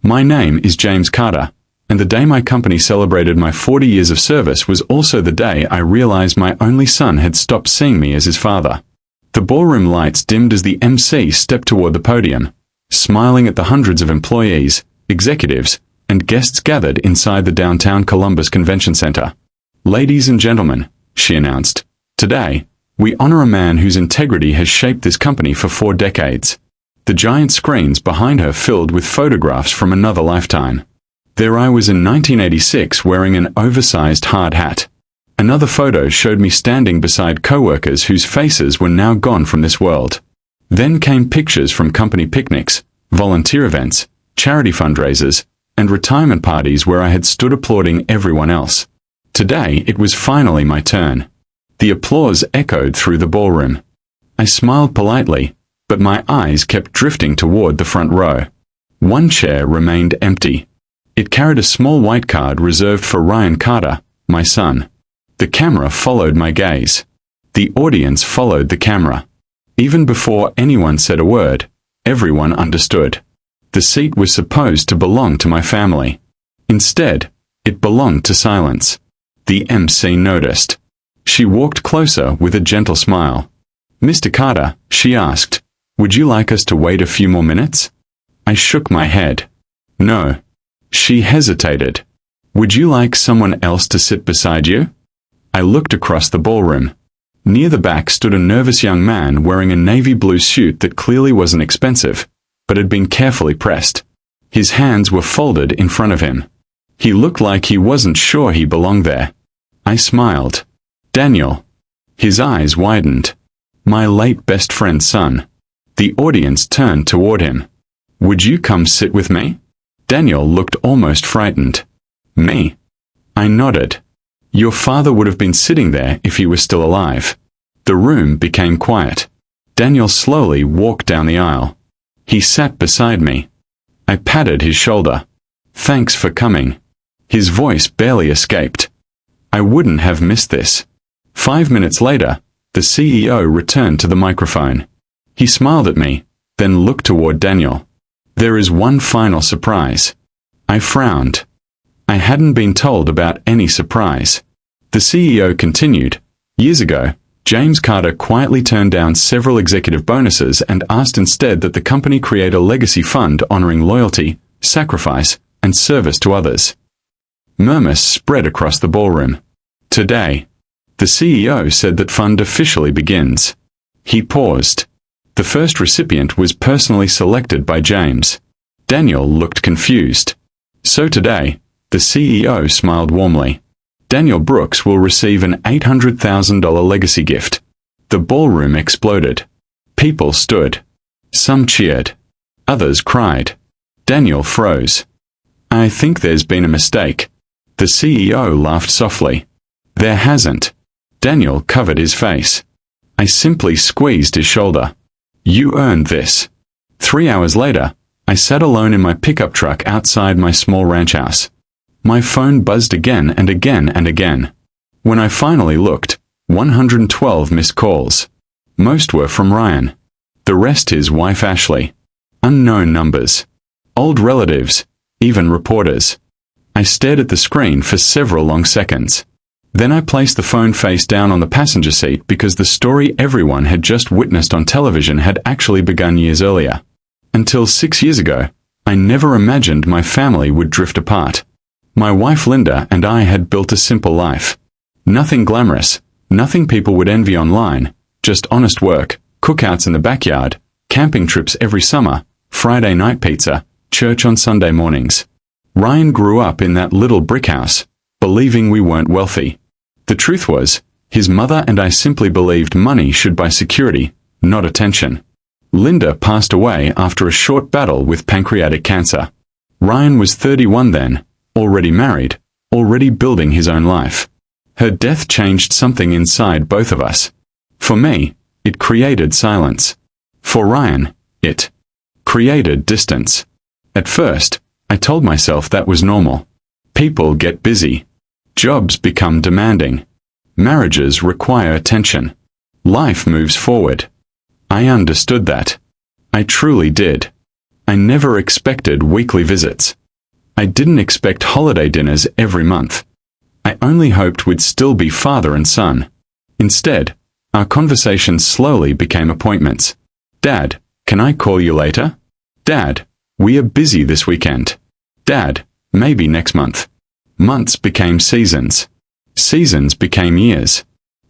My name is James Carter, and the day my company celebrated my 40 years of service was also the day I realized my only son had stopped seeing me as his father. The ballroom lights dimmed as the MC stepped toward the podium, smiling at the hundreds of employees, executives, and guests gathered inside the downtown Columbus Convention Center. "Ladies and gentlemen," she announced, "today, we honor a man whose integrity has shaped this company for 4 decades." The giant screens behind her filled with photographs from another lifetime. There I was in 1986 wearing an oversized hard hat. Another photo showed me standing beside co-workers whose faces were now gone from this world. Then came pictures from company picnics, volunteer events, charity fundraisers, and retirement parties where I had stood applauding everyone else. Today it was finally my turn. The applause echoed through the ballroom. I smiled politely, but my eyes kept drifting toward the front row. One chair remained empty. It carried a small white card reserved for Ryan Carter, my son. The camera followed my gaze. The audience followed the camera. Even before anyone said a word, everyone understood. The seat was supposed to belong to my family. Instead, it belonged to silence. The MC noticed. She walked closer with a gentle smile. "Mr. Carter," she asked, "would you like us to wait a few more minutes?" I shook my head. "No." She hesitated. "Would you like someone else to sit beside you?" I looked across the ballroom. Near the back stood a nervous young man wearing a navy blue suit that clearly wasn't expensive, but had been carefully pressed. His hands were folded in front of him. He looked like he wasn't sure he belonged there. I smiled. "Daniel." His eyes widened. "My late best friend's son." The audience turned toward him. "Would you come sit with me?" Daniel looked almost frightened. "Me?" I nodded. "Your father would have been sitting there if he was still alive." The room became quiet. Daniel slowly walked down the aisle. He sat beside me. I patted his shoulder. "Thanks for coming." His voice barely escaped. I wouldn't have missed this. 5 minutes later, the CEO returned to the microphone. He smiled at me, then looked toward Daniel. "There is one final surprise." I frowned. I hadn't been told about any surprise. The CEO continued, "Years ago, James Carter quietly turned down several executive bonuses and asked instead that the company create a legacy fund honoring loyalty, sacrifice, and service to others." Murmurs spread across the ballroom. "Today, the CEO said that fund officially begins." He paused. The first recipient was personally selected by James. Daniel looked confused. "So today," the CEO smiled warmly, "Daniel Brooks will receive an $800,000 legacy gift." The ballroom exploded. People stood. Some cheered. Others cried. Daniel froze. "I think there's been a mistake." The CEO laughed softly. "There hasn't." Daniel covered his face. I simply squeezed his shoulder. "You earned this." 3 hours later, I sat alone in my pickup truck outside my small ranch house. My phone buzzed again and again and again. When I finally looked, 112 missed calls. Most were from Ryan. The rest his wife Ashley. Unknown numbers. Old relatives, even reporters. I stared at the screen for several long seconds. Then I placed the phone face down on the passenger seat because the story everyone had just witnessed on television had actually begun years earlier. Until 6 years ago, I never imagined my family would drift apart. My wife Linda and I had built a simple life. Nothing glamorous, nothing people would envy online, just honest work, cookouts in the backyard, camping trips every summer, Friday night pizza, church on Sunday mornings. Ryan grew up in that little brick house, believing we weren't wealthy. The truth was, his mother and I simply believed money should buy security, not attention. Linda passed away after a short battle with pancreatic cancer. Ryan was 31 then, already married, already building his own life. Her death changed something inside both of us. For me, it created silence. For Ryan, it created distance. At first, I told myself that was normal. People get busy. Jobs become demanding. Marriages require attention. Life moves forward. I understood that. I truly did. I never expected weekly visits. I didn't expect holiday dinners every month. I only hoped we'd still be father and son. Instead, our conversations slowly became appointments. Dad, can I call you later? Dad, we are busy this weekend. Dad, maybe next month. Months became seasons. Seasons became years.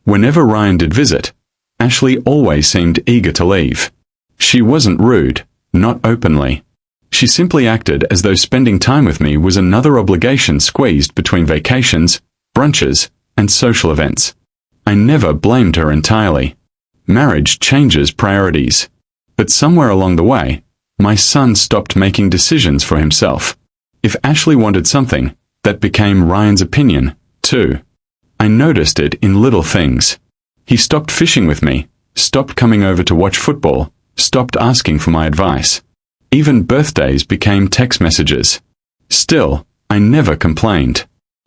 Whenever Ryan did visit, Ashley always seemed eager to leave. She wasn't rude, not openly. She simply acted as though spending time with me was another obligation squeezed between vacations, brunches, and social events. I never blamed her entirely. Marriage changes priorities. But somewhere along the way, my son stopped making decisions for himself. If Ashley wanted something, that became Ryan's opinion, too. I noticed it in little things. He stopped fishing with me, stopped coming over to watch football, stopped asking for my advice. Even birthdays became text messages. Still, I never complained.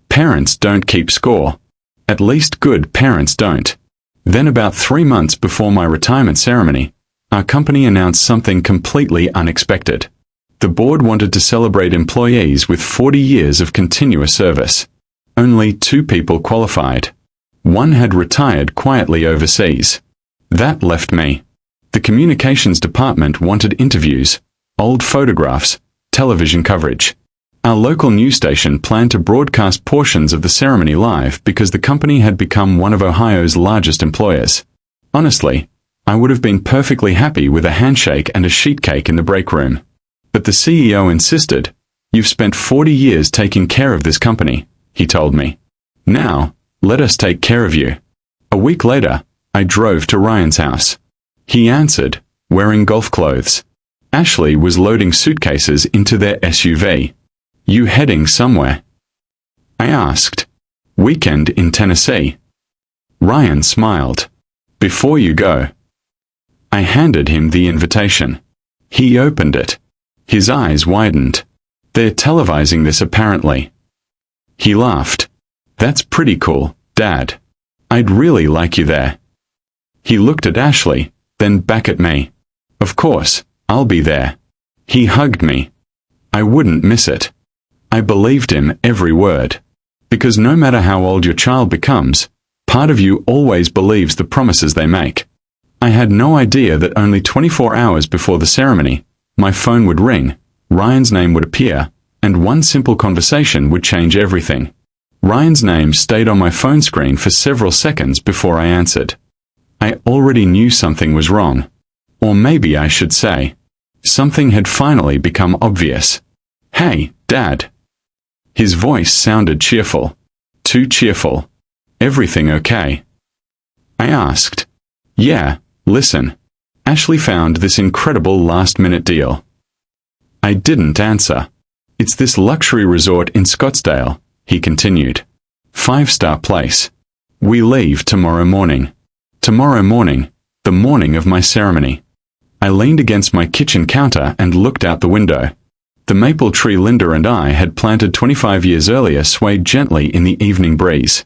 Parents don't keep score. At least good parents don't. Then about 3 months before my retirement ceremony, our company announced something completely unexpected. The board wanted to celebrate employees with 40 years of continuous service. Only 2 people qualified. One had retired quietly overseas. That left me. The communications department wanted interviews, old photographs, television coverage. Our local news station planned to broadcast portions of the ceremony live because the company had become one of Ohio's largest employers. Honestly, I would have been perfectly happy with a handshake and a sheet cake in the break room. But the CEO insisted, "You've spent 40 years taking care of this company," he told me. "Now, let us take care of you." A week later, I drove to Ryan's house. He answered, wearing golf clothes. Ashley was loading suitcases into their SUV. "You heading somewhere?" I asked. "Weekend in Tennessee." Ryan smiled. "Before you go." I handed him the invitation. He opened it. His eyes widened. "They're televising this apparently." He laughed. "That's pretty cool, Dad. I'd really like you there." He looked at Ashley, then back at me. "Of course, I'll be there." He hugged me. I wouldn't miss it. I believed him every word. Because no matter how old your child becomes, part of you always believes the promises they make. I had no idea that only 24 hours before the ceremony, my phone would ring, Ryan's name would appear, and one simple conversation would change everything. Ryan's name stayed on my phone screen for several seconds before I answered. I already knew something was wrong. Or maybe I should say, something had finally become obvious. "Hey, Dad." His voice sounded cheerful. Too cheerful. "Everything okay?" I asked. "Yeah, listen. Ashley found this incredible last-minute deal." I didn't answer. "It's this luxury resort in Scottsdale," he continued. "5-star place. We leave tomorrow morning." Tomorrow morning, the morning of my ceremony. I leaned against my kitchen counter and looked out the window. The maple tree Linda and I had planted 25 years earlier swayed gently in the evening breeze.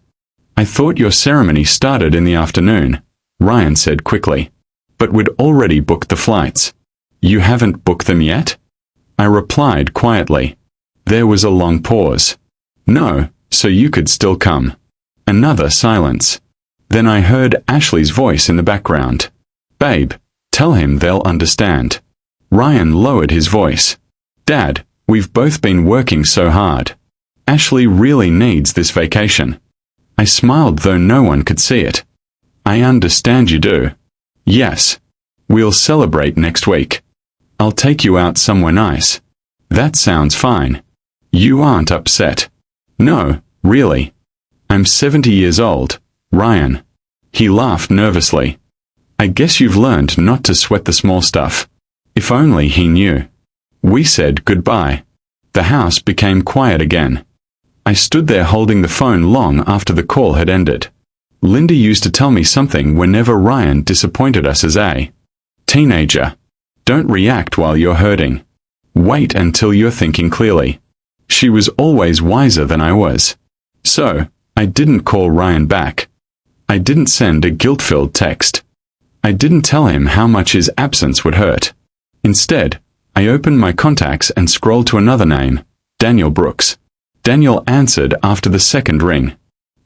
"I thought your ceremony started in the afternoon," Ryan said quickly. "But we'd already booked the flights." "You haven't booked them yet?" I replied quietly. There was a long pause. "No, so you could still come." Another silence. Then I heard Ashley's voice in the background. "Babe, tell him they'll understand." Ryan lowered his voice. "Dad, we've both been working so hard. Ashley really needs this vacation." I smiled though no one could see it. "I understand you do." "Yes. We'll celebrate next week. I'll take you out somewhere nice." "That sounds fine." "You aren't upset?" "No, really. I'm 70 years old, Ryan." He laughed nervously. "I guess you've learned not to sweat the small stuff." If only he knew. We said goodbye. The house became quiet again. I stood there holding the phone long after the call had ended. Linda used to tell me something whenever Ryan disappointed us as a teenager. "Don't react while you're hurting. Wait until you're thinking clearly." She was always wiser than I was. So, I didn't call Ryan back. I didn't send a guilt-filled text. I didn't tell him how much his absence would hurt. Instead, I opened my contacts and scrolled to another name, Daniel Brooks. Daniel answered after the second ring.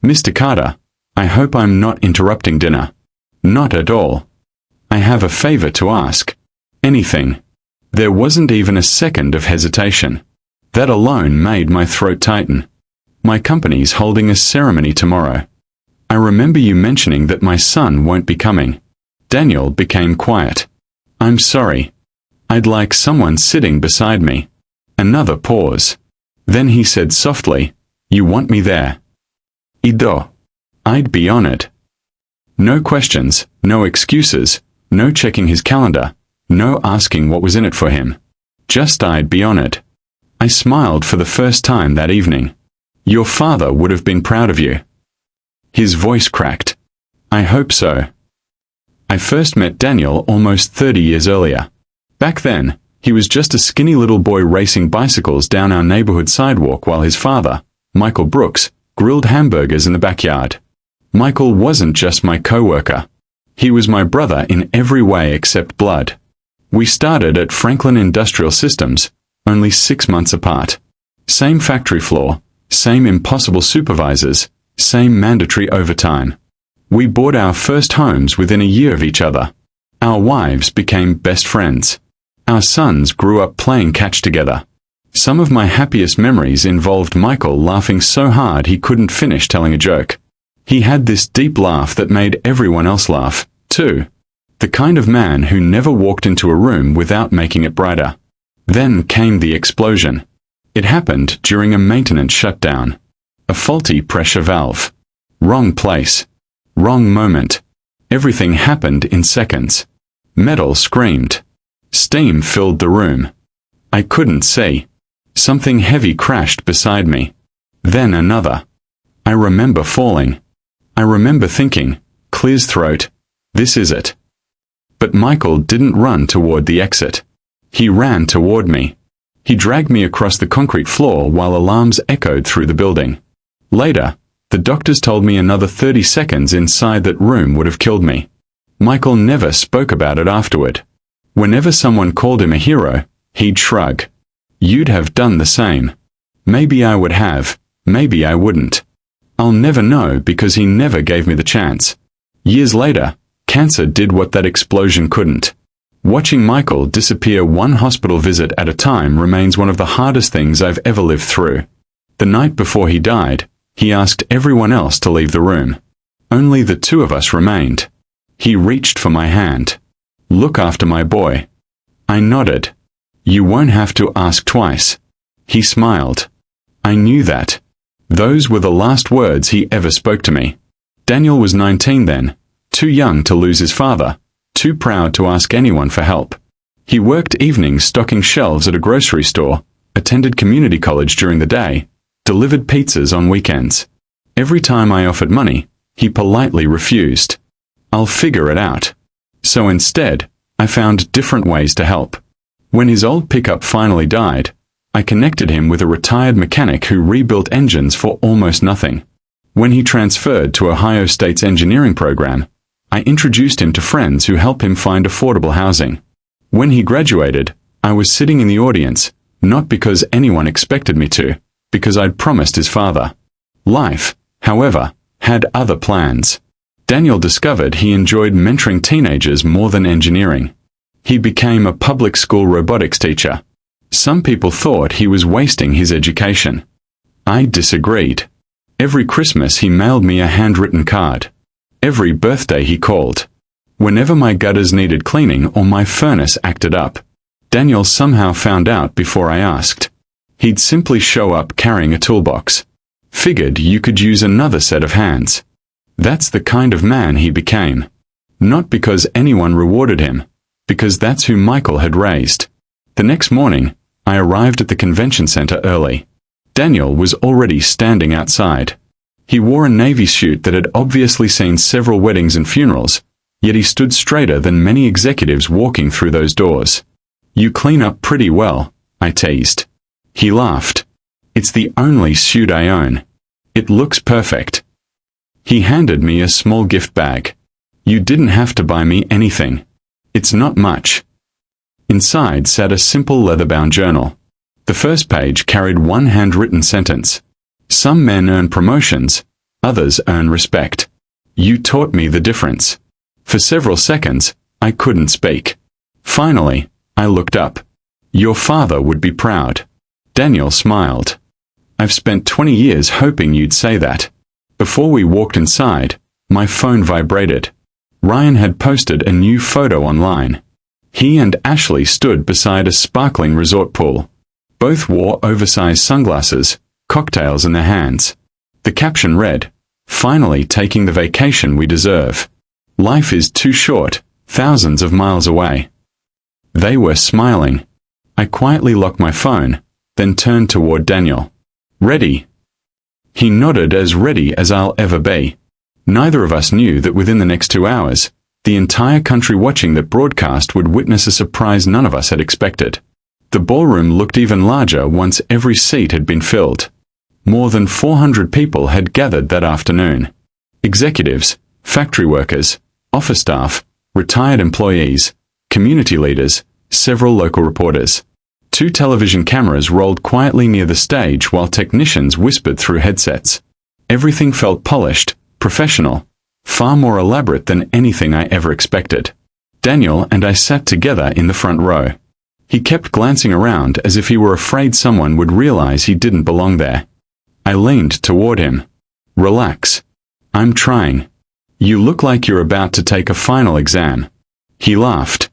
Mr. Carter, I hope I'm not interrupting dinner. Not at all. I have a favor to ask. Anything. There wasn't even a second of hesitation. That alone made my throat tighten. My company's holding a ceremony tomorrow. I remember you mentioning that my son won't be coming. Daniel became quiet. I'm sorry. I'd like someone sitting beside me. Another pause. Then he said softly, You want me there? Ido. I'd be honored. No questions, no excuses, no checking his calendar, no asking what was in it for him. Just I'd be honored. I smiled for the first time that evening. Your father would have been proud of you. His voice cracked. I hope so. I first met Daniel almost 30 years earlier. Back then, he was just a skinny little boy racing bicycles down our neighborhood sidewalk while his father, Michael Brooks, grilled hamburgers in the backyard. Michael wasn't just my co-worker. He was my brother in every way except blood. We started at Franklin Industrial Systems, only 6 months apart. Same factory floor, same impossible supervisors, same mandatory overtime. We bought our first homes within a year of each other. Our wives became best friends. Our sons grew up playing catch together. Some of my happiest memories involved Michael laughing so hard he couldn't finish telling a joke. He had this deep laugh that made everyone else laugh, too. The kind of man who never walked into a room without making it brighter. Then came the explosion. It happened during a maintenance shutdown. A faulty pressure valve. Wrong place. Wrong moment. Everything happened in seconds. Metal screamed. Steam filled the room. I couldn't see. Something heavy crashed beside me. Then another. I remember falling. I remember thinking, Clear's throat, this is it. But Michael didn't run toward the exit. He ran toward me. He dragged me across the concrete floor while alarms echoed through the building. Later, the doctors told me another 30 seconds inside that room would have killed me. Michael never spoke about it afterward. Whenever someone called him a hero, he'd shrug. You'd have done the same. Maybe I would have, maybe I wouldn't. I'll never know because he never gave me the chance. Years later, cancer did what that explosion couldn't. Watching Michael disappear one hospital visit at a time remains one of the hardest things I've ever lived through. The night before he died, he asked everyone else to leave the room. Only the two of us remained. He reached for my hand. Look after my boy. I nodded. You won't have to ask twice. He smiled. I knew that. Those were the last words he ever spoke to me. Daniel was 19 then, too young to lose his father, too proud to ask anyone for help. He worked evenings stocking shelves at a grocery store, attended community college during the day, delivered pizzas on weekends. Every time I offered money, he politely refused. I'll figure it out. So instead, I found different ways to help. When his old pickup finally died, I connected him with a retired mechanic who rebuilt engines for almost nothing. When he transferred to Ohio State's engineering program, I introduced him to friends who helped him find affordable housing. When he graduated, I was sitting in the audience, not because anyone expected me to, because I'd promised his father. Life, however, had other plans. Daniel discovered he enjoyed mentoring teenagers more than engineering. He became a public school robotics teacher. Some people thought he was wasting his education. I disagreed. Every Christmas he mailed me a handwritten card. Every birthday he called. Whenever my gutters needed cleaning or my furnace acted up, Daniel somehow found out before I asked. He'd simply show up carrying a toolbox. Figured you could use another set of hands. That's the kind of man he became. Not because anyone rewarded him, because that's who Michael had raised. The next morning, I arrived at the convention center early. Daniel was already standing outside. He wore a navy suit that had obviously seen several weddings and funerals, yet he stood straighter than many executives walking through those doors. You clean up pretty well, I teased. He laughed. It's the only suit I own. It looks perfect. He handed me a small gift bag. You didn't have to buy me anything. It's not much. Inside sat a simple leather-bound journal. The first page carried one handwritten sentence. Some men earn promotions, others earn respect. You taught me the difference. For several seconds, I couldn't speak. Finally, I looked up. Your father would be proud. Daniel smiled. I've spent 20 years hoping you'd say that. Before we walked inside, my phone vibrated. Ryan had posted a new photo online. He and Ashley stood beside a sparkling resort pool. Both wore oversized sunglasses, cocktails in their hands. The caption read, "Finally taking the vacation we deserve. Life is too short, thousands of miles away." They were smiling. I quietly locked my phone, then turned toward Daniel. Ready? He nodded, as ready as I'll ever be. Neither of us knew that within the next 2 hours, the entire country watching that broadcast would witness a surprise none of us had expected. The ballroom looked even larger once every seat had been filled. More than 400 people had gathered that afternoon. Executives, factory workers, office staff, retired employees, community leaders, several local reporters. 2 television cameras rolled quietly near the stage while technicians whispered through headsets. Everything felt polished, professional, far more elaborate than anything I ever expected. Daniel and I sat together in the front row. He kept glancing around as if he were afraid someone would realize he didn't belong there. I leaned toward him. Relax. I'm trying. You look like you're about to take a final exam. He laughed.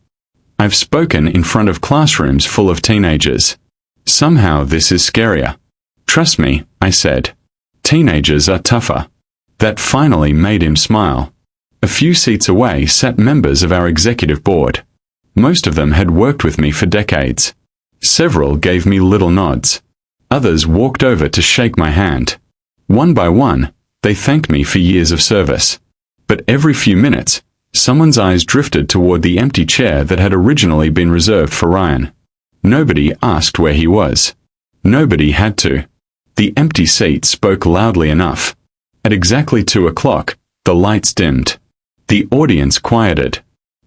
I've spoken in front of classrooms full of teenagers. Somehow this is scarier. Trust me, I said. Teenagers are tougher. That finally made him smile. A few seats away sat members of our executive board. Most of them had worked with me for decades. Several gave me little nods. Others walked over to shake my hand. One by one, they thanked me for years of service. But every few minutes, someone's eyes drifted toward the empty chair that had originally been reserved for Ryan. Nobody asked where he was. Nobody had to. The empty seat spoke loudly enough. At exactly 2 o'clock, the lights dimmed. The audience quieted.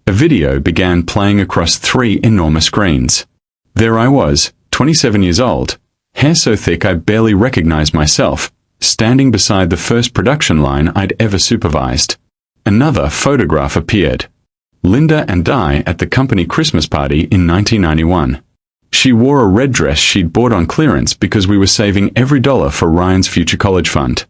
A video began playing across 3 enormous screens. There I was, 27 years old, hair so thick I barely recognized myself, standing beside the first production line I'd ever supervised. Another photograph appeared. Linda and I at the company Christmas party in 1991. She wore a red dress she'd bought on clearance because we were saving every dollar for Ryan's future college fund.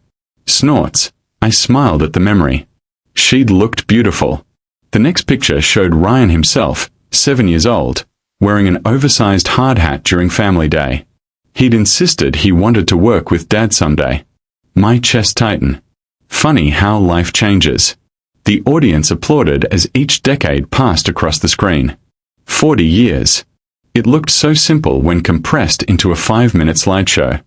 Snorts. I smiled at the memory. She'd looked beautiful. The next picture showed Ryan himself, 7 years old, wearing an oversized hard hat during family day. He'd insisted he wanted to work with Dad someday. My chest tightened. Funny how life changes. The audience applauded as each decade passed across the screen. 40 years. It looked so simple when compressed into a 5-minute slideshow.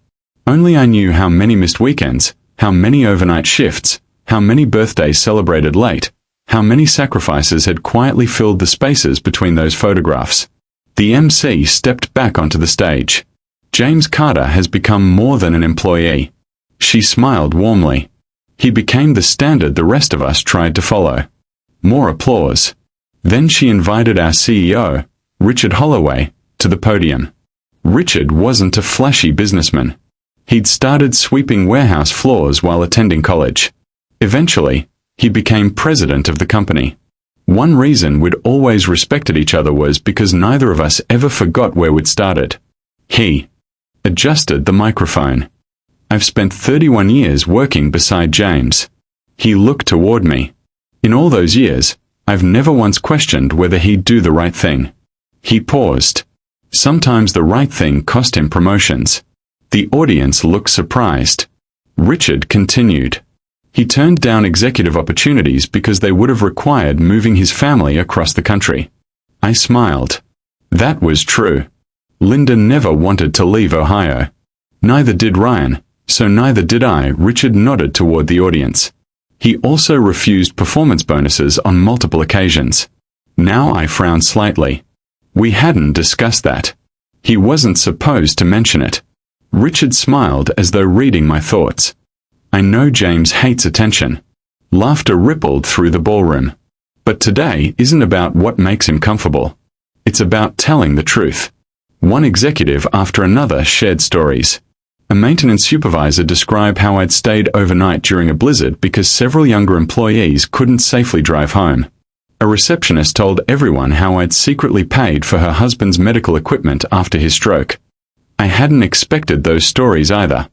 Only I knew how many missed weekends, how many overnight shifts, how many birthdays celebrated late, how many sacrifices had quietly filled the spaces between those photographs. The MC stepped back onto the stage. James Carter has become more than an employee. She smiled warmly. He became the standard the rest of us tried to follow. More applause. Then she invited our CEO, Richard Holloway, to the podium. Richard wasn't a flashy businessman. He'd started sweeping warehouse floors while attending college. Eventually, he became president of the company. One reason we'd always respected each other was because neither of us ever forgot where we'd started. He adjusted the microphone. I've spent 31 years working beside James. He looked toward me. In all those years, I've never once questioned whether he'd do the right thing. He paused. Sometimes the right thing cost him promotions. The audience looked surprised. Richard continued. He turned down executive opportunities because they would have required moving his family across the country. I smiled. That was true. Linda never wanted to leave Ohio. Neither did Ryan, so neither did I. Richard nodded toward the audience. He also refused performance bonuses on multiple occasions. Now I frowned slightly. We hadn't discussed that. He wasn't supposed to mention it. Richard smiled as though reading my thoughts. I know James hates attention. Laughter rippled through the ballroom. But today isn't about what makes him comfortable. It's about telling the truth. One executive after another shared stories. A maintenance supervisor described how I'd stayed overnight during a blizzard because several younger employees couldn't safely drive home. A receptionist told everyone how I'd secretly paid for her husband's medical equipment after his stroke. I hadn't expected those stories either.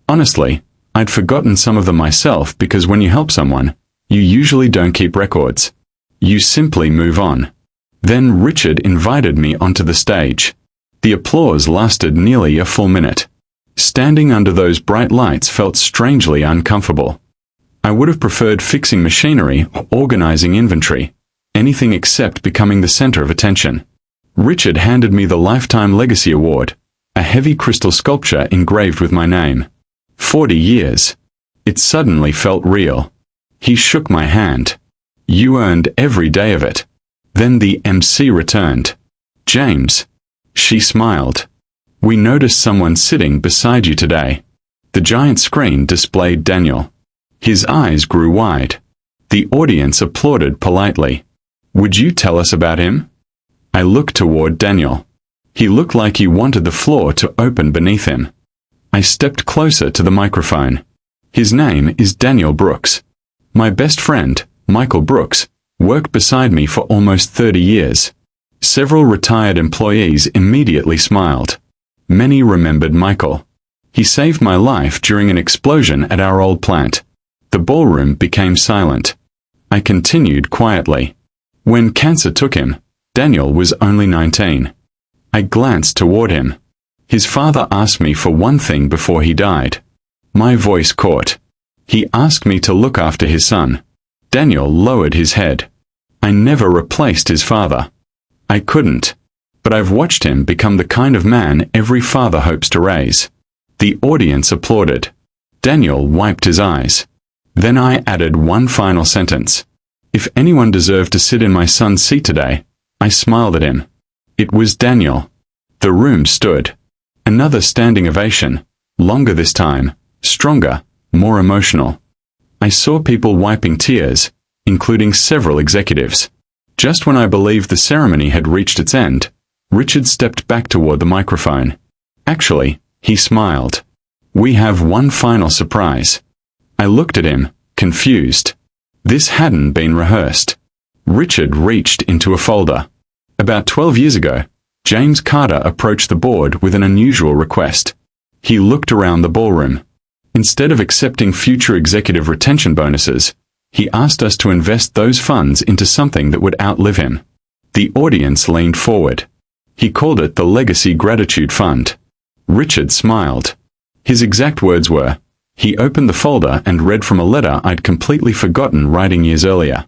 Honestly, I'd forgotten some of them myself because when you help someone, you usually don't keep records. You simply move on. Then Richard invited me onto the stage. The applause lasted nearly a full minute. Standing under those bright lights felt strangely uncomfortable. I would have preferred fixing machinery or organizing inventory, anything except becoming the center of attention. Richard handed me the Lifetime Legacy Award, a heavy crystal sculpture engraved with my name. 40 years. It suddenly felt real. He shook my hand. You earned every day of it. Then the MC returned. James. She smiled. We noticed someone sitting beside you today. The giant screen displayed Daniel. His eyes grew wide. The audience applauded politely. Would you tell us about him? I looked toward Daniel. He looked like he wanted the floor to open beneath him. I stepped closer to the microphone. His name is Daniel Brooks. My best friend, Michael Brooks, worked beside me for almost 30 years. Several retired employees immediately smiled. Many remembered Michael. He saved my life during an explosion at our old plant. The ballroom became silent. I continued quietly. When cancer took him, Daniel was only 19. I glanced toward him. His father asked me for one thing before he died. My voice caught. He asked me to look after his son. Daniel lowered his head. I never replaced his father. I couldn't. But I've watched him become the kind of man every father hopes to raise. The audience applauded. Daniel wiped his eyes. Then I added one final sentence. If anyone deserved to sit in my son's seat today, I smiled at him. It was Daniel. The room stood. Another standing ovation, longer this time, stronger, more emotional. I saw people wiping tears, including several executives. Just when I believed the ceremony had reached its end, Richard stepped back toward the microphone. Actually, he smiled. We have one final surprise. I looked at him, confused. This hadn't been rehearsed. Richard reached into a folder. About 12 years ago, James Carter approached the board with an unusual request. He looked around the ballroom. Instead of accepting future executive retention bonuses, he asked us to invest those funds into something that would outlive him. The audience leaned forward. He called it the Legacy Gratitude Fund. Richard smiled. His exact words were, he opened the folder and read from a letter I'd completely forgotten writing years earlier.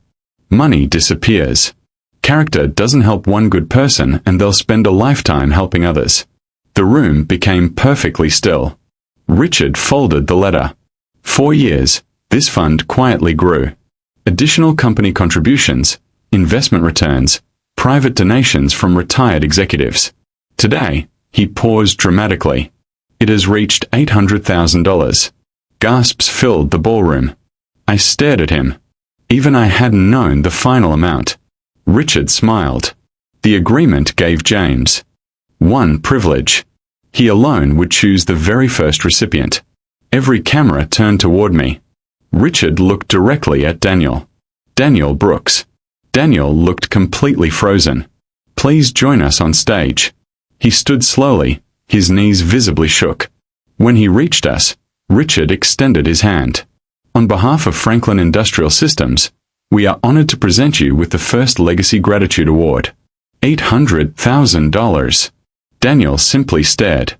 Money disappears. Character doesn't help one good person and they'll spend a lifetime helping others. The room became perfectly still. Richard folded the letter. 4 years, this fund quietly grew. Additional company contributions, investment returns, private donations from retired executives. Today, he paused dramatically. It has reached $800,000. Gasps filled the ballroom. I stared at him. Even I hadn't known the final amount. Richard smiled. The agreement gave James one privilege. He alone would choose the very first recipient. Every camera turned toward me. Richard looked directly at Daniel. Daniel Brooks. Daniel looked completely frozen. Please join us on stage. He stood slowly, his knees visibly shook. When he reached us, Richard extended his hand. On behalf of Franklin Industrial Systems, we are honored to present you with the first Legacy Gratitude Award. $800,000. Daniel simply stared.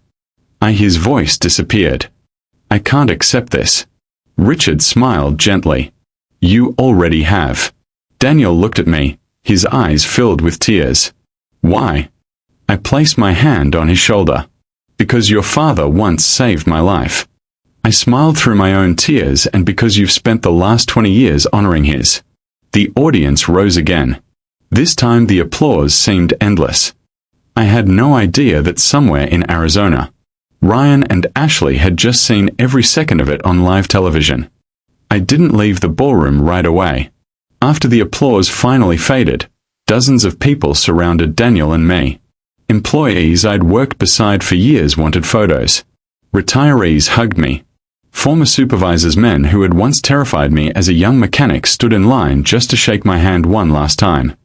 His voice disappeared. I can't accept this. Richard smiled gently. You already have. Daniel looked at me, his eyes filled with tears. Why? I placed my hand on his shoulder. Because your father once saved my life. I smiled through my own tears and because you've spent the last 20 years honoring his. The audience rose again. This time the applause seemed endless. I had no idea that somewhere in Arizona, Ryan and Ashley had just seen every second of it on live television. I didn't leave the ballroom right away. After the applause finally faded, Dozens of people surrounded Daniel and me. Employees I'd worked beside for years wanted photos. Retirees hugged me. Former supervisors' men who had once terrified me as a young mechanic stood in line just to shake my hand one last time.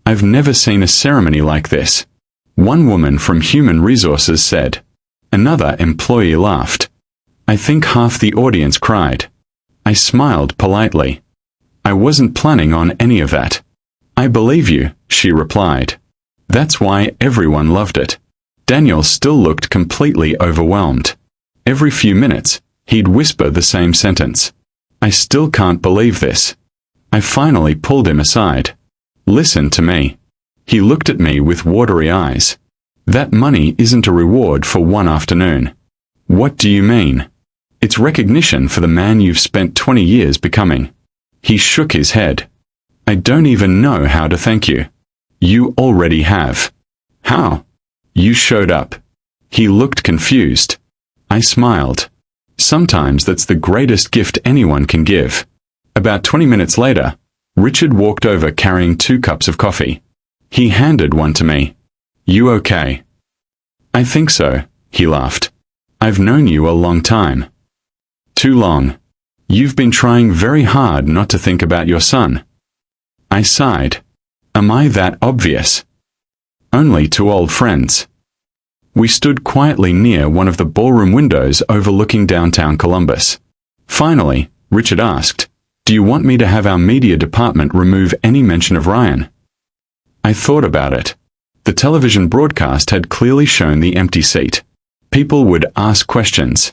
I've never seen a ceremony like this. One woman from Human Resources said. Another employee laughed. I think half the audience cried. I smiled politely. I wasn't planning on any of that. I believe you, she replied. That's why everyone loved it. Daniel still looked completely overwhelmed. Every few minutes, he'd whisper the same sentence. I still can't believe this. I finally pulled him aside. Listen to me. He looked at me with watery eyes. That money isn't a reward for one afternoon. What do you mean? It's recognition for the man you've spent 20 years becoming. He shook his head. I don't even know how to thank you. You already have. How? You showed up. He looked confused. I smiled. Sometimes that's the greatest gift anyone can give. About 20 minutes later, Richard walked over carrying 2 cups of coffee. He handed one to me. You okay? I think so, he laughed. I've known you a long time. Too long. You've been trying very hard not to think about your son. I sighed. Am I that obvious? Only to old friends. We stood quietly near one of the ballroom windows overlooking downtown Columbus. Finally, Richard asked, Do you want me to have our media department remove any mention of Ryan? I thought about it. The television broadcast had clearly shown the empty seat. People would ask questions.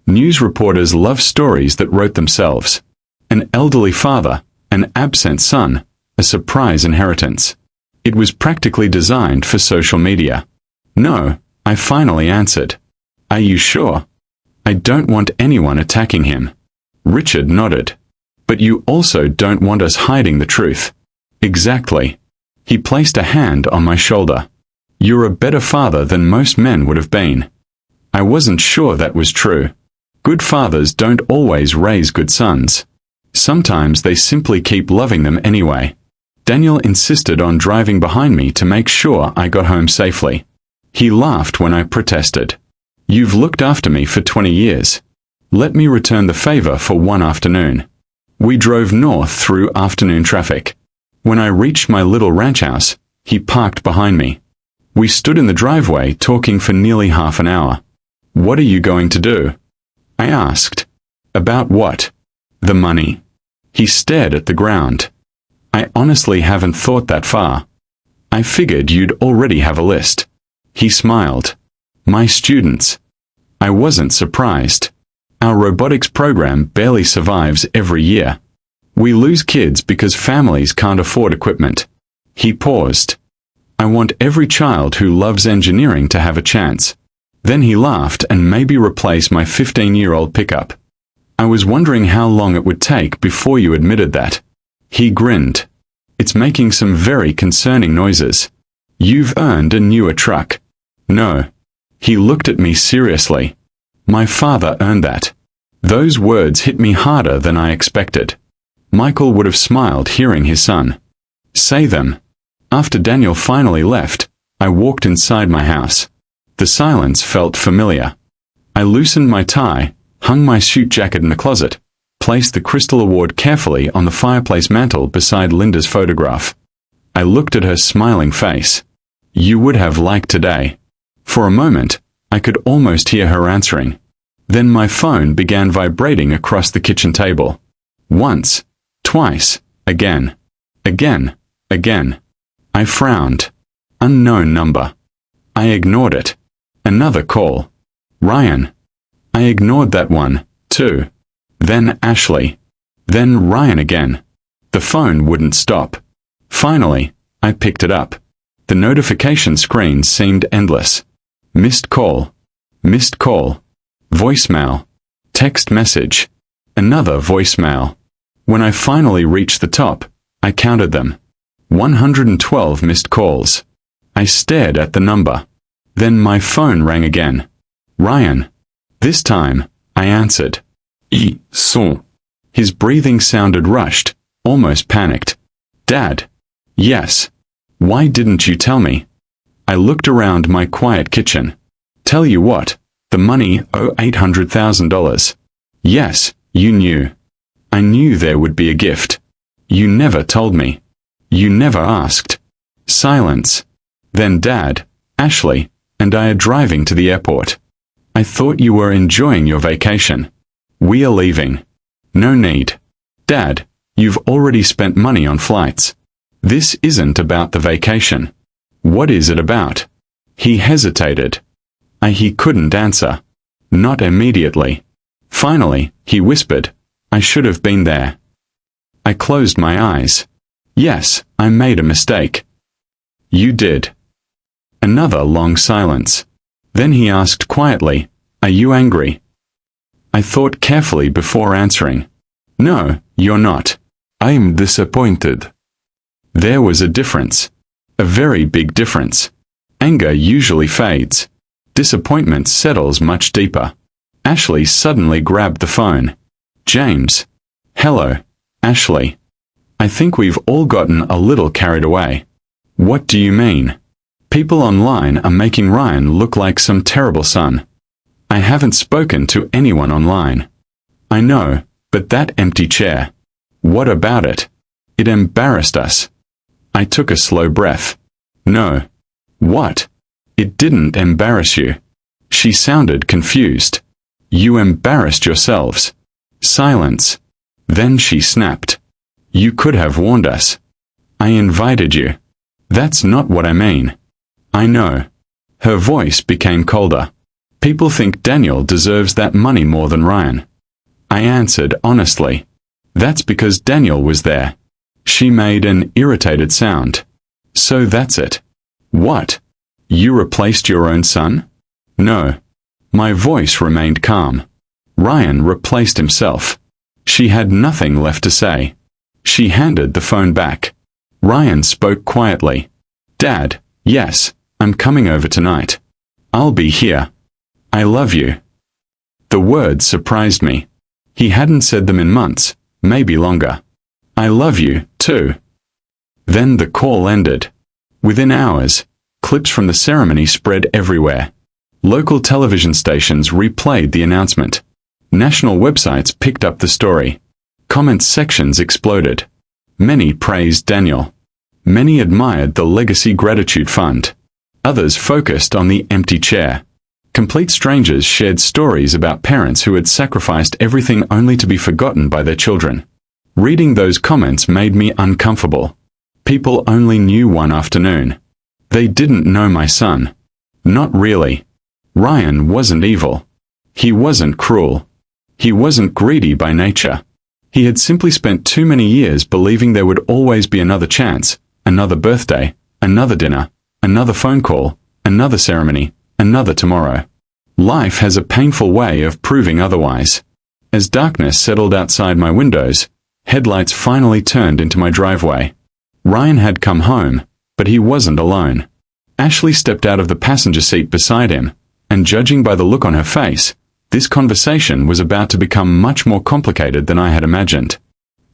News reporters love stories that wrote themselves. An elderly father, an absent son, a surprise inheritance. It was practically designed for social media. No, I finally answered. Are you sure? I don't want anyone attacking him. Richard nodded. But you also don't want us hiding the truth. Exactly. He placed a hand on my shoulder. You're a better father than most men would have been. I wasn't sure that was true. Good fathers don't always raise good sons. Sometimes they simply keep loving them anyway. Daniel insisted on driving behind me to make sure I got home safely. He laughed when I protested. You've looked after me for 20 years. Let me return the favor for one afternoon. We drove north through afternoon traffic. When I reached my little ranch house, he parked behind me. We stood in the driveway talking for nearly half an hour. What are you going to do? I asked. About what? The money. He stared at the ground. I honestly haven't thought that far. I figured you'd already have a list. He smiled. My students. I wasn't surprised. Our robotics program barely survives every year. We lose kids because families can't afford equipment. He paused. I want every child who loves engineering to have a chance. Then he laughed and maybe replace my 15-year-old pickup. I was wondering how long it would take before you admitted that. He grinned. It's making some very concerning noises. You've earned a newer truck. No. He looked at me seriously. My father earned that. Those words hit me harder than I expected. Michael would have smiled hearing his son say them. After Daniel finally left, I walked inside my house. The silence felt familiar. I loosened my tie, hung my suit jacket in the closet, placed the Crystal Award carefully on the fireplace mantel beside Linda's photograph. I looked at her smiling face. You would have liked today. For a moment, I could almost hear her answering. Then my phone began vibrating across the kitchen table. Once, twice, again, again, again. I frowned. Unknown number. I ignored it. Another call. Ryan. I ignored that one, too. Then Ashley. Then Ryan again. The phone wouldn't stop. Finally, I picked it up. The notification screen seemed endless. Missed call. Missed call. Voicemail. Text message. Another voicemail. When I finally reached the top, I counted them. 112 missed calls. I stared at the number. Then my phone rang again. Ryan. This time, I answered. Son. His breathing sounded rushed, almost panicked. Dad. Yes. Why didn't you tell me? I looked around my quiet kitchen. Tell you what, the money, $800,000. Yes, you knew. I knew there would be a gift. You never told me. You never asked. Silence. Then Dad, Ashley, and I are driving to the airport. I thought you were enjoying your vacation. We are leaving. No need. Dad, you've already spent money on flights. This isn't about the vacation. What is it about? He hesitated. He couldn't answer. Not immediately. Finally, he whispered, I should have been there. I closed my eyes. Yes, I made a mistake. You did. Another long silence. Then he asked quietly, Are you angry? I thought carefully before answering. No, you're not. I'm disappointed. There was a difference. A very big difference. Anger usually fades. Disappointment settles much deeper. Ashley suddenly grabbed the phone. James. Hello, Ashley. I think we've all gotten a little carried away. What do you mean? People online are making Ryan look like some terrible son. I haven't spoken to anyone online. I know, but that empty chair. What about it? It embarrassed us. I took a slow breath. No. What? It didn't embarrass you. She sounded confused. You embarrassed yourselves. Silence. Then she snapped. You could have warned us. I invited you. That's not what I mean. I know. Her voice became colder. People think Daniel deserves that money more than Ryan. I answered honestly. That's because Daniel was there. She made an irritated sound. So that's it. What? You replaced your own son? No. My voice remained calm. Ryan replaced himself. She had nothing left to say. She handed the phone back. Ryan spoke quietly. Dad, yes, I'm coming over tonight. I'll be here. I love you. The words surprised me. He hadn't said them in months, maybe longer. I love you, too. Then the call ended. Within hours, clips from the ceremony spread everywhere. Local television stations replayed the announcement. National websites picked up the story. Comment sections exploded. Many praised Daniel. Many admired the Legacy Gratitude Fund. Others focused on the empty chair. Complete strangers shared stories about parents who had sacrificed everything only to be forgotten by their children. Reading those comments made me uncomfortable. People only knew one afternoon. They didn't know my son. Not really. Ryan wasn't evil. He wasn't cruel. He wasn't greedy by nature. He had simply spent too many years believing there would always be another chance, another birthday, another dinner, another phone call, another ceremony, another tomorrow. Life has a painful way of proving otherwise. As darkness settled outside my windows, headlights finally turned into my driveway. Ryan had come home, but he wasn't alone. Ashley stepped out of the passenger seat beside him, and judging by the look on her face, this conversation was about to become much more complicated than I had imagined.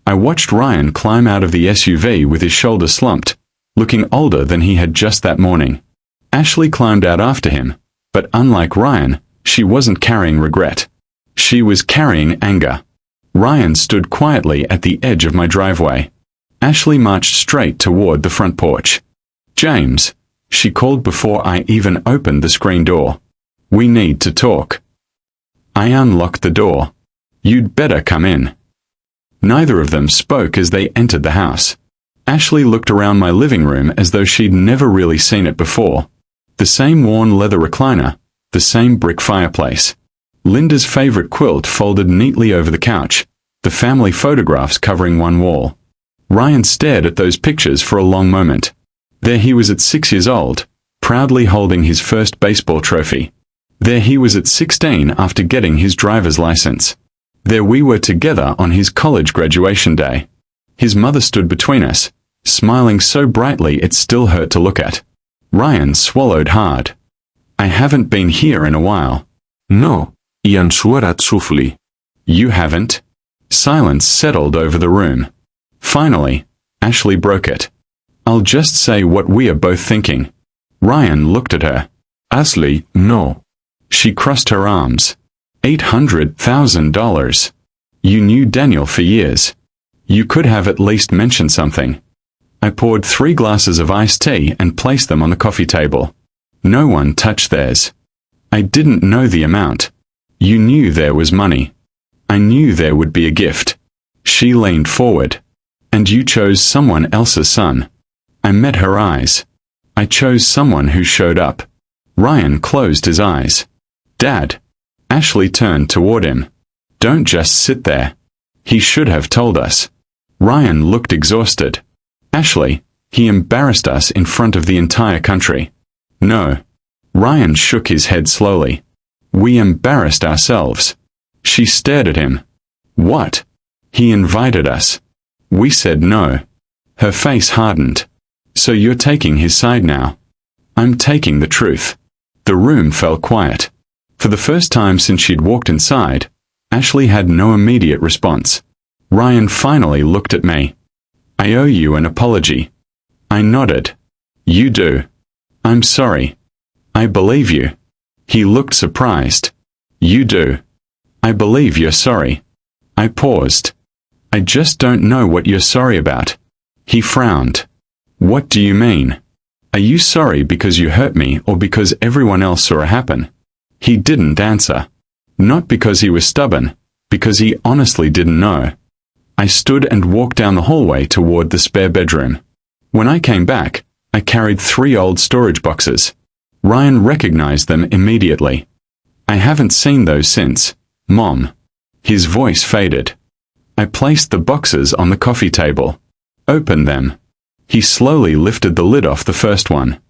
I watched Ryan climb out of the SUV with his shoulders slumped, looking older than he had just that morning. Ashley climbed out after him, but unlike Ryan, she wasn't carrying regret. She was carrying anger. Ryan stood quietly at the edge of my driveway. Ashley marched straight toward the front porch. James, she called before I even opened the screen door. We need to talk. I unlocked the door. You'd better come in. Neither of them spoke as they entered the house. Ashley looked around my living room as though she'd never really seen it before. The same worn leather recliner, the same brick fireplace. Linda's favorite quilt folded neatly over the couch, the family photographs covering one wall. Ryan stared at those pictures for a long moment. There he was at 6 years old, proudly holding his first baseball trophy. There he was at 16 after getting his driver's license. There we were together on his college graduation day. His mother stood between us, smiling so brightly it still hurt to look at. Ryan swallowed hard. I haven't been here in a while. No, i answered softly. You haven't? Silence settled over the room. Finally, Ashley broke it. I'll just say what we are both thinking. Ryan looked at her. Ashley, no. She crossed her arms. $800,000. You knew Daniel for years. You could have at least mentioned something. I poured 3 glasses of iced tea and placed them on the coffee table. No one touched theirs. I didn't know the amount. You knew there was money. I knew there would be a gift. She leaned forward. And you chose someone else's son. I met her eyes. I chose someone who showed up. Ryan closed his eyes. Dad. Ashley turned toward him. Don't just sit there. He should have told us. Ryan looked exhausted. Ashley, he embarrassed us in front of the entire country. No. Ryan shook his head slowly. We embarrassed ourselves. She stared at him. What? He invited us. We said no. Her face hardened. So you're taking his side now? I'm taking the truth. The room fell quiet. For the first time since she'd walked inside, Ashley had no immediate response. Ryan finally looked at me. I owe you an apology. I nodded. You do. I'm sorry. I believe you. He looked surprised. You do. I believe you're sorry. I paused. I just don't know what you're sorry about. He frowned. What do you mean? Are you sorry because you hurt me or because everyone else saw it happen? He didn't answer. Not because he was stubborn, because he honestly didn't know. I stood and walked down the hallway toward the spare bedroom. When I came back, I carried 3 old storage boxes. Ryan recognized them immediately. I haven't seen those since, Mom. His voice faded. I placed the boxes on the coffee table. Opened them. He slowly lifted the lid off the first one.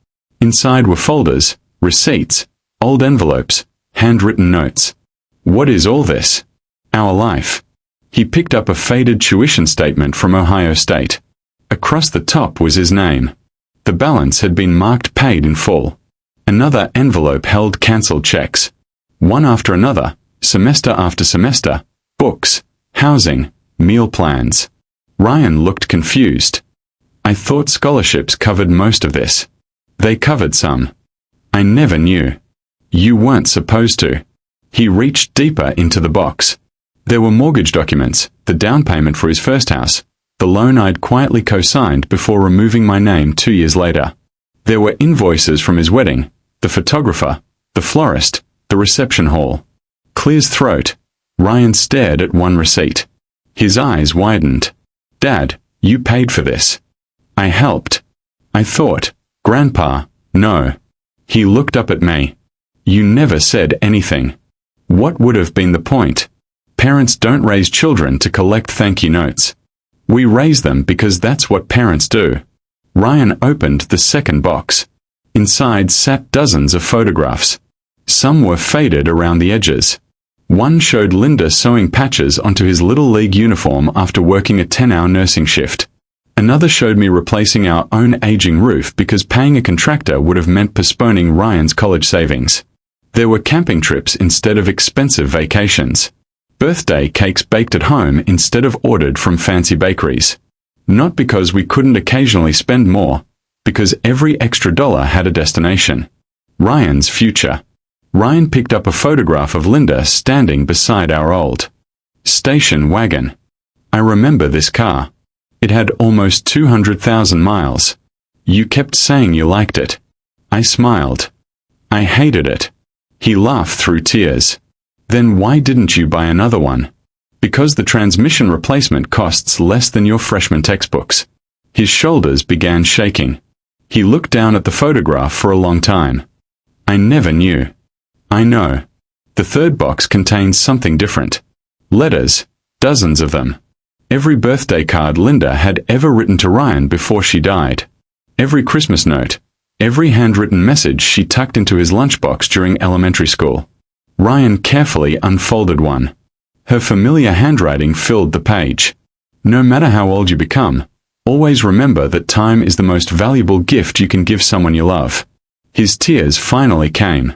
Inside were folders, receipts, old envelopes, handwritten notes. What is all this? Our life. He picked up a faded tuition statement from Ohio State. Across the top was his name. The balance had been marked paid in full. Another envelope held cancelled checks. One after another, semester after semester, books, housing, meal plans. Ryan looked confused. I thought scholarships covered most of this. They covered some. I never knew. You weren't supposed to. He reached deeper into the box. There were mortgage documents, the down payment for his first house, the loan I'd quietly co-signed before removing my name 2 years later. There were invoices from his wedding, the photographer, the florist, the reception hall. Clear's throat. Ryan stared at one receipt. His eyes widened. Dad, you paid for this. I helped. I thought, Grandpa, no. He looked up at me. You never said anything. What would have been the point? Parents don't raise children to collect thank you notes. We raise them because that's what parents do. Ryan opened the second box. Inside sat dozens of photographs. Some were faded around the edges. One showed Linda sewing patches onto his Little League uniform after working a 10-hour nursing shift. Another showed me replacing our own aging roof because paying a contractor would have meant postponing Ryan's college savings. There were camping trips instead of expensive vacations. Birthday cakes baked at home instead of ordered from fancy bakeries. Not because we couldn't occasionally spend more, because every extra dollar had a destination. Ryan's future. Ryan picked up a photograph of Linda standing beside our old station wagon. I remember this car. It had almost 200,000 miles. You kept saying you liked it. I smiled. I hated it. He laughed through tears. Then why didn't you buy another one? Because the transmission replacement costs less than your freshman textbooks. His shoulders began shaking. He looked down at the photograph for a long time. I never knew. I know. The third box contains something different. Letters, dozens of them. Every birthday card Linda had ever written to Ryan before she died. Every Christmas note. Every handwritten message she tucked into his lunchbox during elementary school. Ryan carefully unfolded one. Her familiar handwriting filled the page. No matter how old you become, always remember that time is the most valuable gift you can give someone you love. His tears finally came.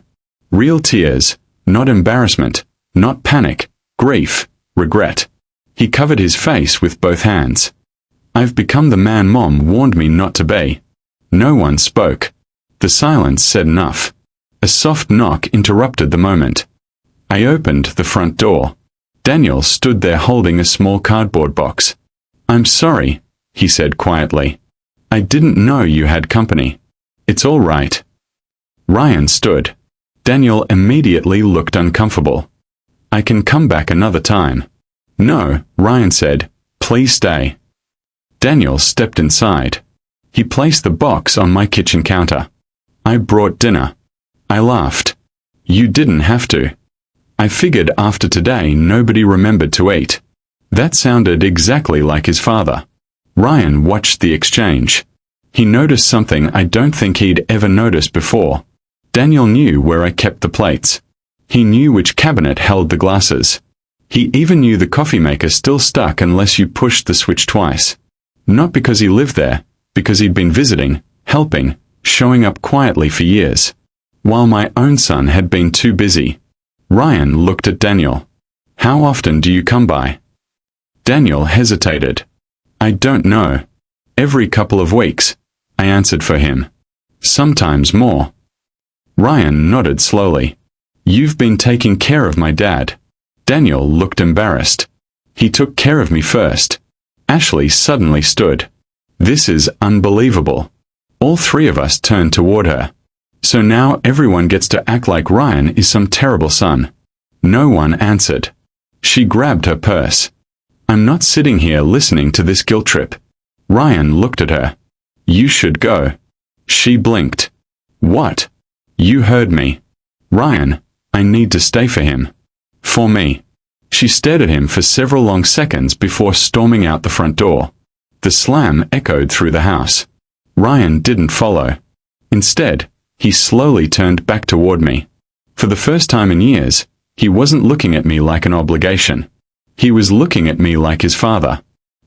Real tears, not embarrassment, not panic, grief, regret. He covered his face with both hands. I've become the man Mom warned me not to be. No one spoke. The silence said enough. A soft knock interrupted the moment. I opened the front door. Daniel stood there holding a small cardboard box. "I'm sorry," he said quietly. "I didn't know you had company." "It's all right." Ryan stood. Daniel immediately looked uncomfortable. "I can come back another time." "No," Ryan said. "Please stay." Daniel stepped inside. He placed the box on my kitchen counter. "I brought dinner." I laughed. "You didn't have to." I figured after today nobody remembered to eat. That sounded exactly like his father. Ryan watched the exchange. He noticed something I don't think he'd ever noticed before. Daniel knew where I kept the plates. He knew which cabinet held the glasses. He even knew the coffee maker still stuck unless you pushed the switch twice. Not because he lived there, because he'd been visiting, helping, showing up quietly for years. While my own son had been too busy. Ryan looked at Daniel. "How often do you come by?" Daniel hesitated. "I don't know. Every couple of weeks," I answered for him. "Sometimes more." Ryan nodded slowly. "You've been taking care of my dad." Daniel looked embarrassed. "He took care of me first." Ashley suddenly stood. "This is unbelievable." All three of us turned toward her. "So now everyone gets to act like Ryan is some terrible son." No one answered. She grabbed her purse. "I'm not sitting here listening to this guilt trip." Ryan looked at her. "You should go." She blinked. "What?" "You heard me." "Ryan, I need to stay for him." "For me." She stared at him for several long seconds before storming out the front door. The slam echoed through the house. Ryan didn't follow. Instead, he slowly turned back toward me. For the first time in years, he wasn't looking at me like an obligation. He was looking at me like his father.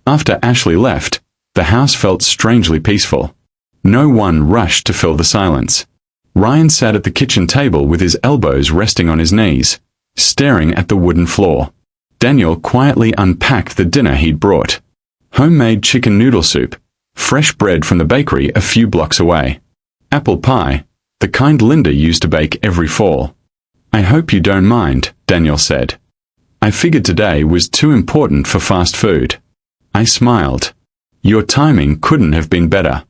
After Ashley left, the house felt strangely peaceful. No one rushed to fill the silence. Ryan sat at the kitchen table with his elbows resting on his knees, staring at the wooden floor. Daniel quietly unpacked the dinner he'd brought. Homemade chicken noodle soup, fresh bread from the bakery a few blocks away. Apple pie, the kind Linda used to bake every fall. "I hope you don't mind," Daniel said. "I figured today was too important for fast food." I smiled. "Your timing couldn't have been better."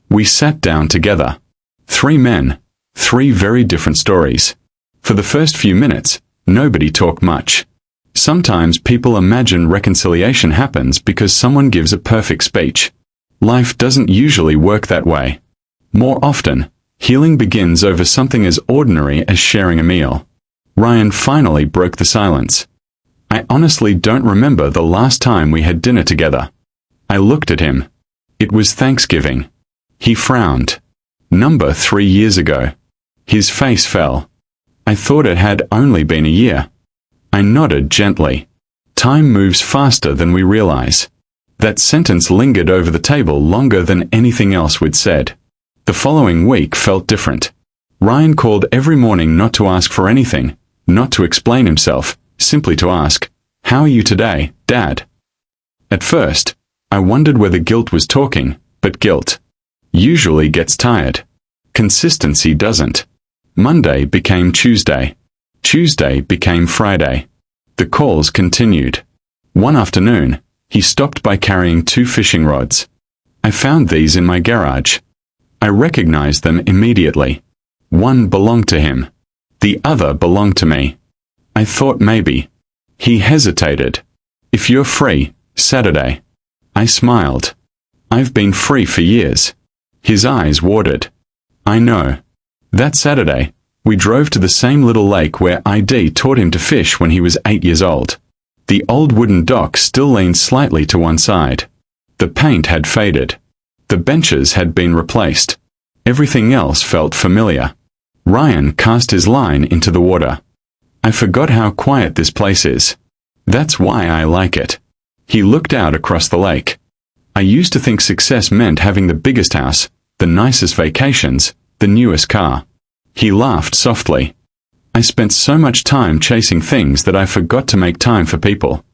We sat down together. Three men, three very different stories. For the first few minutes, nobody talked much. Sometimes people imagine reconciliation happens because someone gives a perfect speech. Life doesn't usually work that way. More often, healing begins over something as ordinary as sharing a meal. Ryan finally broke the silence. "I honestly don't remember the last time we had dinner together." I looked at him. It was Thanksgiving. He frowned. "Number 3 years ago." His face fell. I thought it had only been a year. I nodded gently. Time moves faster than we realize. That sentence lingered over the table longer than anything else we'd said. The following week felt different. Ryan called every morning not to ask for anything, not to explain himself, simply to ask, "How are you today, Dad?" At first, I wondered whether guilt was talking, but guilt usually gets tired. Consistency doesn't. Monday became Tuesday. Tuesday became Friday. The calls continued. One afternoon, he stopped by carrying 2 fishing rods. I found these in my garage. I recognized them immediately. One belonged to him. The other belonged to me. I thought maybe. He hesitated. "If you're free, Saturday." I smiled. "I've been free for years." His eyes watered. "I know." That Saturday, we drove to the same little lake where ID taught him to fish when he was 8 years old. The old wooden dock still leaned slightly to one side. The paint had faded. The benches had been replaced. Everything else felt familiar. Ryan cast his line into the water. "I forgot how quiet this place is. That's why I like it." He looked out across the lake. "I used to think success meant having the biggest house, the nicest vacations, the newest car." He laughed softly. "I spent so much time chasing things that I forgot to make time for people."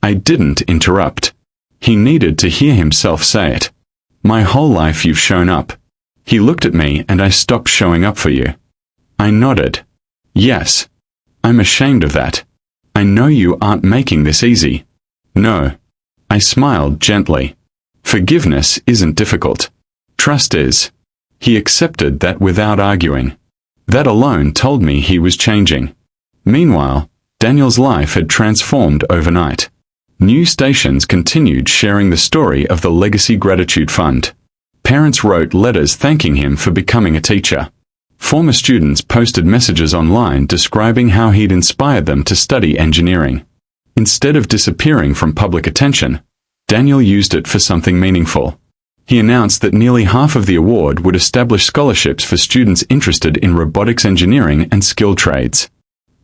I didn't interrupt. He needed to hear himself say it. My whole life you've shown up. He looked at me and I stopped showing up for you. I nodded. Yes. I'm ashamed of that. I know you aren't making this easy. No. I smiled gently. Forgiveness isn't difficult. Trust is. He accepted that without arguing. That alone told me he was changing. Meanwhile, Daniel's life had transformed overnight. New stations continued sharing the story of the Legacy Gratitude Fund. Parents wrote letters thanking him for becoming a teacher. Former students posted messages online describing how he'd inspired them to study engineering. Instead of disappearing from public attention, Daniel used it for something meaningful. He announced that nearly half of the award would establish scholarships for students interested in robotics engineering and skilled trades.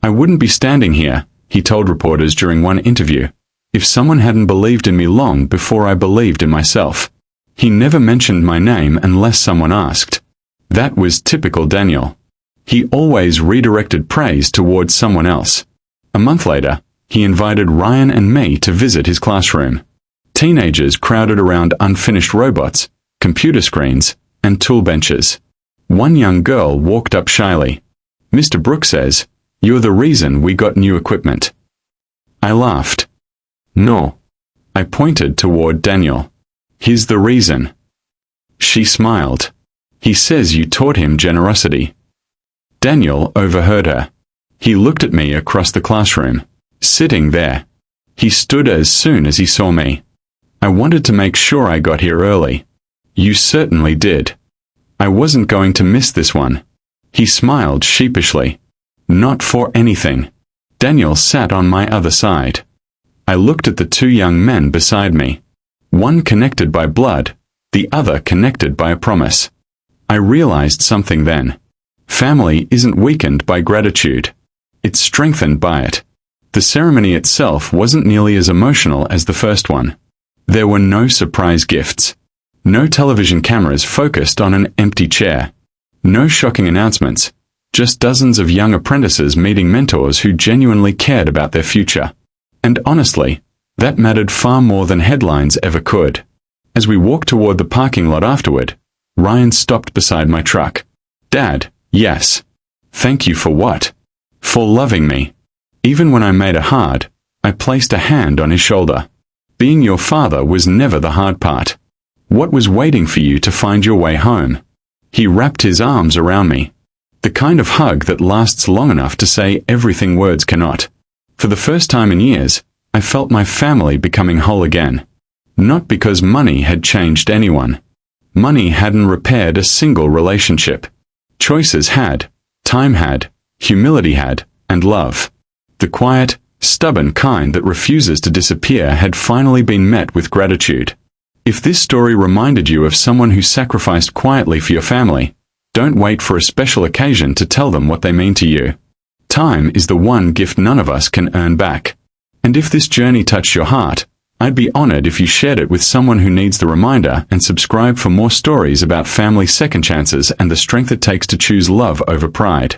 I wouldn't be standing here, he told reporters during one interview, if someone hadn't believed in me long before I believed in myself. He never mentioned my name unless someone asked. That was typical Daniel. He always redirected praise towards someone else. A month later, he invited Ryan and me to visit his classroom. Teenagers crowded around unfinished robots, computer screens, and tool benches. One young girl walked up shyly. Mr. Brooks says, "You're the reason we got new equipment." I laughed. No. I pointed toward Daniel. He's the reason. She smiled. He says you taught him generosity. Daniel overheard her. He looked at me across the classroom, sitting there. He stood as soon as he saw me. I wanted to make sure I got here early. You certainly did. I wasn't going to miss this one. He smiled sheepishly. Not for anything. Daniel sat on my other side. I looked at the two young men beside me. One connected by blood, the other connected by a promise. I realized something then. Family isn't weakened by gratitude. It's strengthened by it. The ceremony itself wasn't nearly as emotional as the first one. There were no surprise gifts. No television cameras focused on an empty chair. No shocking announcements. Just dozens of young apprentices meeting mentors who genuinely cared about their future. And honestly, that mattered far more than headlines ever could. As we walked toward the parking lot afterward, Ryan stopped beside my truck. Dad, yes. Thank you for what? For loving me. Even when I made it hard, I placed a hand on his shoulder. Being your father was never the hard part. What was waiting for you to find your way home? He wrapped his arms around me. The kind of hug that lasts long enough to say everything words cannot. For the first time in years, I felt my family becoming whole again. Not because money had changed anyone. Money hadn't repaired a single relationship. Choices had, time had, humility had, and love. The quiet, stubborn kind that refuses to disappear had finally been met with gratitude. If this story reminded you of someone who sacrificed quietly for your family, don't wait for a special occasion to tell them what they mean to you. Time is the one gift none of us can earn back. And if this journey touched your heart, I'd be honored if you shared it with someone who needs the reminder and subscribe for more stories about family second chances and the strength it takes to choose love over pride.